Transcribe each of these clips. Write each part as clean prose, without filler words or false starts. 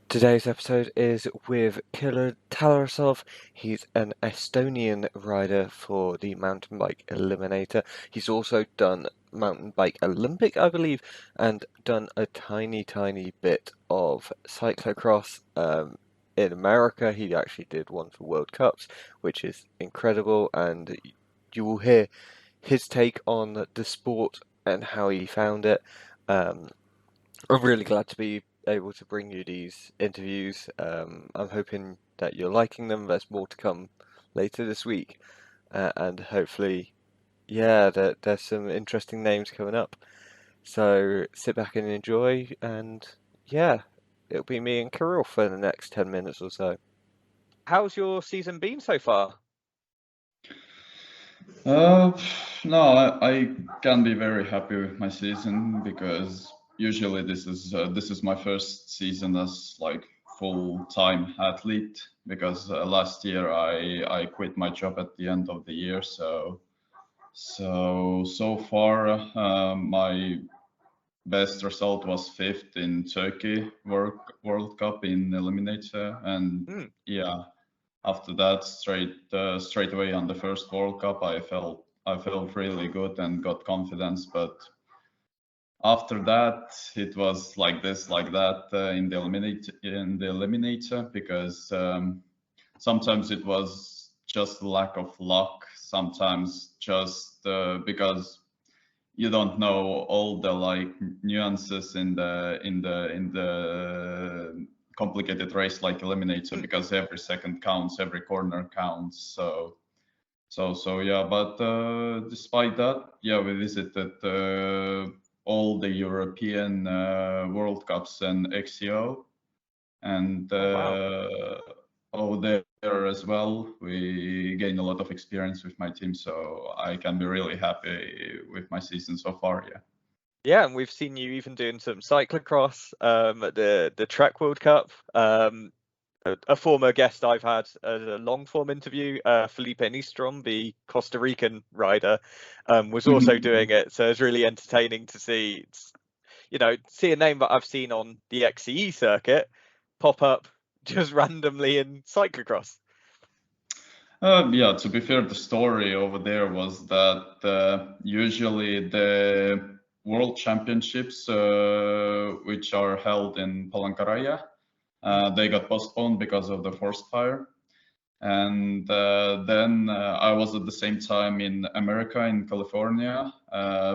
Today's episode is with Kirill Tarassov. He's an Estonian rider for the Mountain Bike Eliminator. He's also done Mountain Bike Olympic, I believe, and done a tiny bit of cyclocross. In America, he actually did one for World Cups, which is incredible, and you will hear his take on the sport and how he found it. Um, I'm really glad to be able to bring you these interviews. I'm hoping that you're liking them. There's more to come later this week, and hopefully, yeah, there's some interesting names coming up. So sit back and enjoy, and yeah, it'll be me and Kirill for the next 10 minutes or so. How's your season been so far? Uh, no, I can be very happy with my season because usually this is my first season as like full-time athlete because last year I quit my job at the end of the year. So far my best result was fifth in Turkey World Cup in Eliminator, and Hmm. yeah, after that straight away on the first World Cup I felt really good and got confidence, but after that it was like this like that in the eliminator because sometimes it was just lack of luck, sometimes just because you don't know all the like nuances in the complicated race like eliminator, because every second counts, every corner counts. So yeah, but despite that, yeah, we visited all the European World Cups and XCO, and Oh wow. over there as well, we gained a lot of experience with my team, so I can be really happy with my season so far. Yeah. Yeah, and we've seen you even doing some cyclocross at the Trek World Cup. A former guest I've had as a long form interview, Felipe Nistrom, the Costa Rican rider, was also doing it. So it's really entertaining to see a name that I've seen on the XCE circuit pop up just randomly in cyclocross. Yeah, to be fair, the story over there was that usually the World Championships, which are held in Palang Karaya, they got postponed because of the forest fire. And then I was at the same time in America, in California,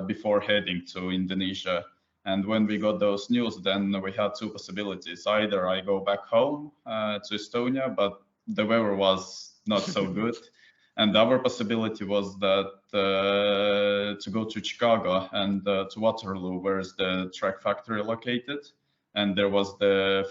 before heading to Indonesia. And when we got those news, then we had two possibilities. Either I go back home to Estonia, but the weather was not so good. And the other possibility was that to go to Chicago and to Waterloo, where is the track factory located. And there was the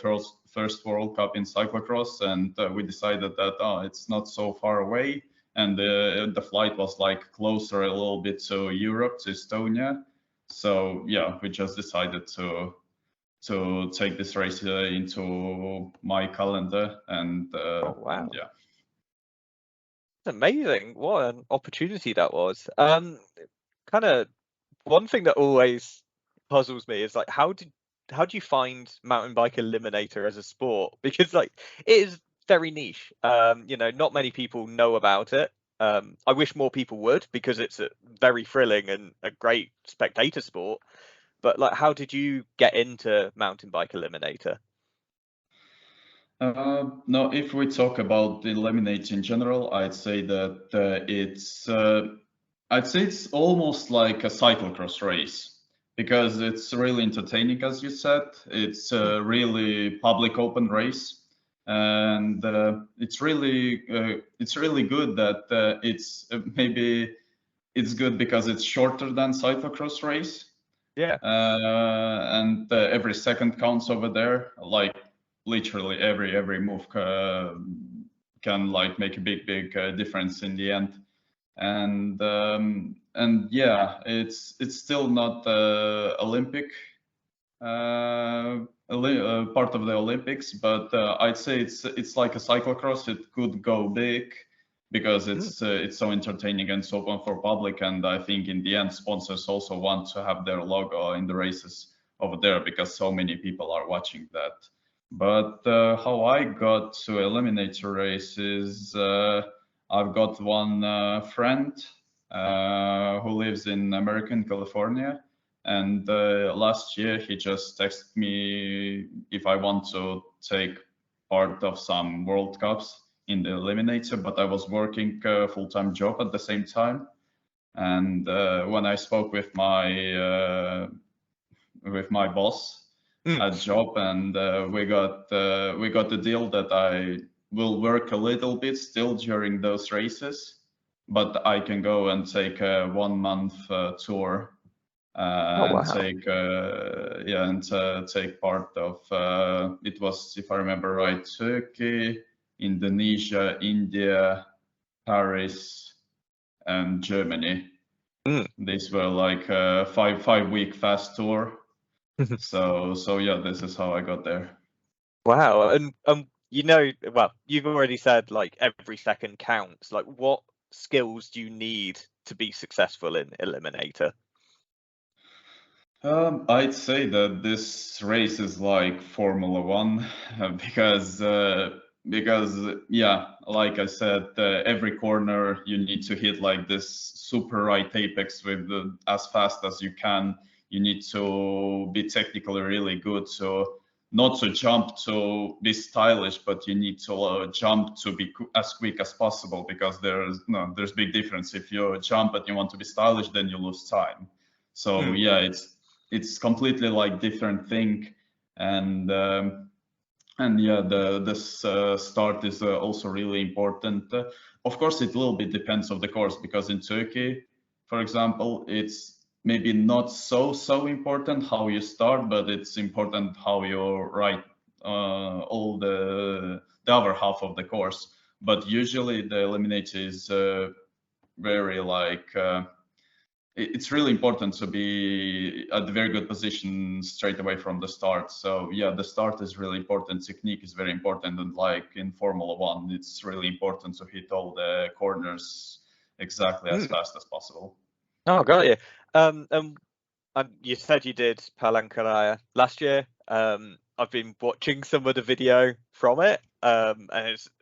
first World Cup in cyclocross, and we decided that it's not so far away, and the flight was like closer a little bit to Europe, to Estonia. So yeah, we just decided to take this race into my calendar, Oh and wow, yeah. that's amazing! What an opportunity that was. Kind of one thing that always puzzles me is like how do you find mountain bike eliminator as a sport? Because like it is very niche. Not many people know about it. I wish more people would because it's a very thrilling and a great spectator sport. But like, how did you get into mountain bike eliminator? No, if we talk about the Lemonade in general, I'd say it's almost like a cyclocross race because it's really entertaining, as you said. It's Hmm. a really public open race, and it's really good that it's maybe it's good because it's shorter than cyclocross race, Yeah. and every second counts over there. Like literally every move can like make a big difference in the end. And yeah, it's still not Olympic part of the Olympics, but I'd say it's like a cyclocross. It could go big because Hmm. it's so entertaining and so open for public. And I think in the end, sponsors also want to have their logo in the races over there because so many people are watching that. But how I got to Eliminator races, I've got one friend who lives in American California, and last year he just texted me if I want to take part of some World Cups in the Eliminator, but I was working a full-time job at the same time. And when I spoke with my boss Mm. at job, and we got the deal that I will work a little bit still during those races, but I can go and take a 1 month tour Oh and wow. take take part of it was, if I remember right, Turkey, Indonesia, India, Paris, and Germany. Mm. These were like a five week fast tour. So yeah, this is how I got there. Wow. And well, you've already said like every second counts. Like, what skills do you need to be successful in Eliminator? I'd say that this race is like Formula One because yeah, like I said, every corner you need to hit like this super right apex with as fast as you can. You need to be technically really good, so not to jump to be stylish, but you need to jump to be as quick as possible, because there's big difference. If you jump and you want to be stylish, then you lose time. So Mm. yeah, it's completely like different thing. And and yeah, the this start is also really important. Of course, it will be depends of the course, because in Turkey, for example, it's maybe not so important how you start, but it's important how you ride all the other half of the course. But usually the eliminator is very like it's really important to be at a very good position straight away from the start. So yeah, the start is really important. Technique is very important, and like in Formula One, it's really important to hit all the corners exactly as Mm. fast as possible. Oh, got you. And you said you did Palang Karaya last year. I've been watching some of the video from it, and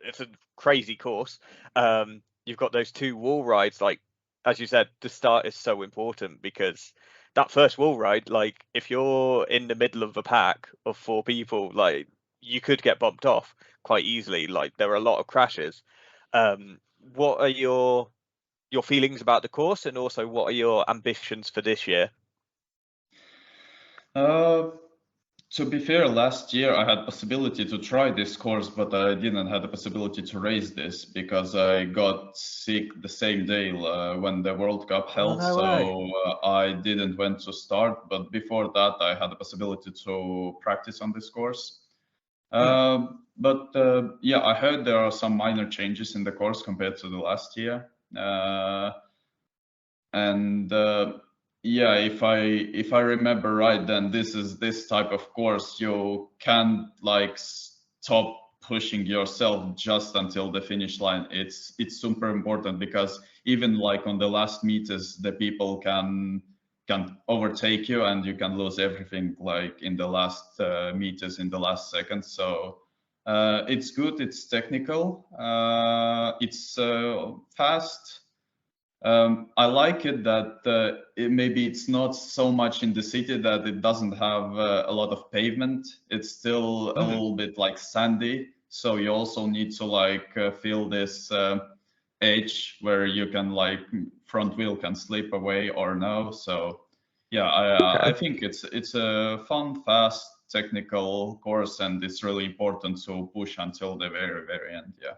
it's a crazy course. You've got those two wall rides, like as you said, the start is so important because that first wall ride, like if you're in the middle of a pack of four people, like you could get bumped off quite easily. Like there are a lot of crashes. What are your feelings about the course, and also what are your ambitions for this year? Uh, to be fair, last year I had possibility to try this course, but I didn't have the possibility to race this because I got sick the same day when the World Cup Oh, held. no way. So I didn't went to start. But before that, I had the possibility to practice on this course. Mm. But yeah, I heard there are some minor changes in the course compared to the last year. And yeah, if I remember right, then this is this type of course you can't like stop pushing yourself just until the finish line. It's super important, because even like on the last meters, the people can overtake you, and you can lose everything like in the last meters, in the last seconds. So it's good, it's technical, it's fast. I like it that maybe it's not so much in the city, that it doesn't have a lot of pavement. It's still a Mm. little bit like sandy. So you also need to like feel this edge where you can like front wheel can slip away or no. So yeah, I Okay. think it's a fun, fast, technical course, and it's really important to push until the very end. Yeah.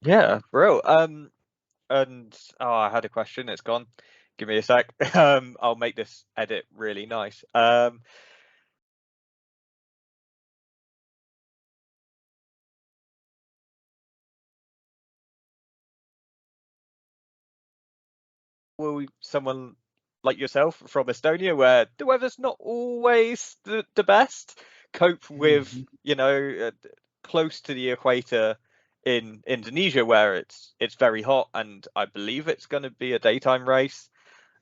Yeah, bro. And I had a question. It's gone. Give me a sec. I'll make this edit really nice. Will someone like yourself from Estonia, where the weather's not always the best, cope with, Mhm. close to the equator in Indonesia, where it's very hot, and I believe it's going to be a daytime race.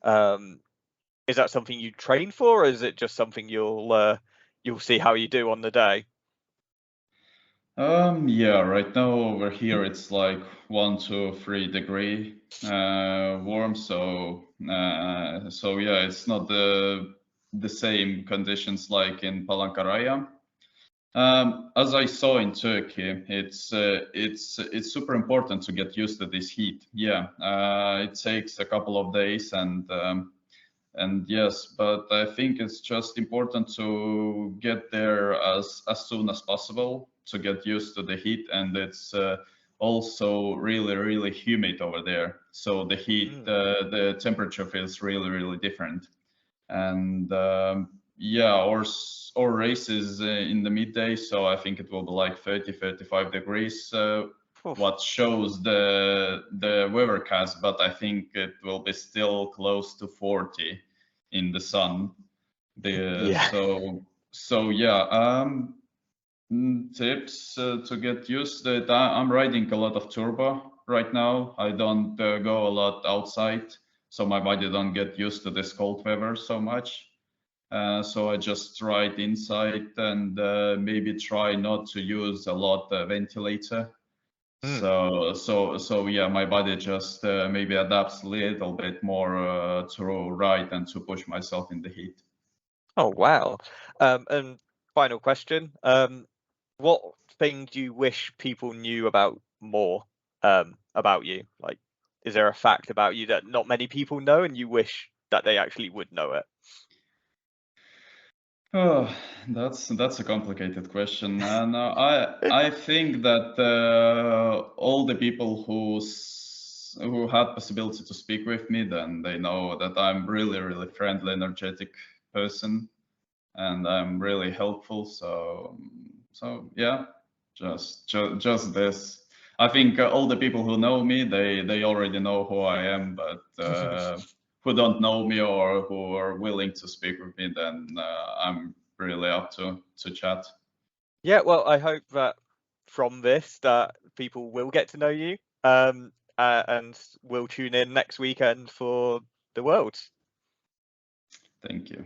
Um, is that something you train for, or is it just something you'll see how you do on the day? Yeah, right now over here it's like 1 to 3 degree warm, so yeah, it's not the same conditions like in Palang Karaya. As I saw in Turkey, it's super important to get used to this heat. Yeah, it takes a couple of days, and yes, but I think it's just important to get there as soon as possible to get used to the heat, and it's also really humid over there. So the heat, Mm. the temperature feels really different, and yeah, our race is in the midday, so I think it will be like 30-35 degrees. Oof. What shows the weathercast, but I think it will be still close to 40 in the sun. The Yeah. so yeah. Tips to get used to it. I'm riding a lot of turbo right now. I don't go a lot outside, so my body don't get used to this cold weather so much. So I just ride inside and maybe try not to use a lot ventilator. Mm. So yeah, my body just maybe adapts a little bit more to ride and to push myself in the heat. Oh wow. And final question. What thing do you wish people knew about more about you? Like, is there a fact about you that not many people know and you wish that they actually would know it? Oh, that's a complicated question, and I think that all the people who had possibility to speak with me, then they know that I'm really friendly, energetic person, and I'm really helpful. So yeah, just this. I think all the people who know me, they already know who I am, but who don't know me or who are willing to speak with me, then I'm really up to chat. Yeah, well, I hope that from this that people will get to know you and will tune in next weekend for the Worlds. Thank you.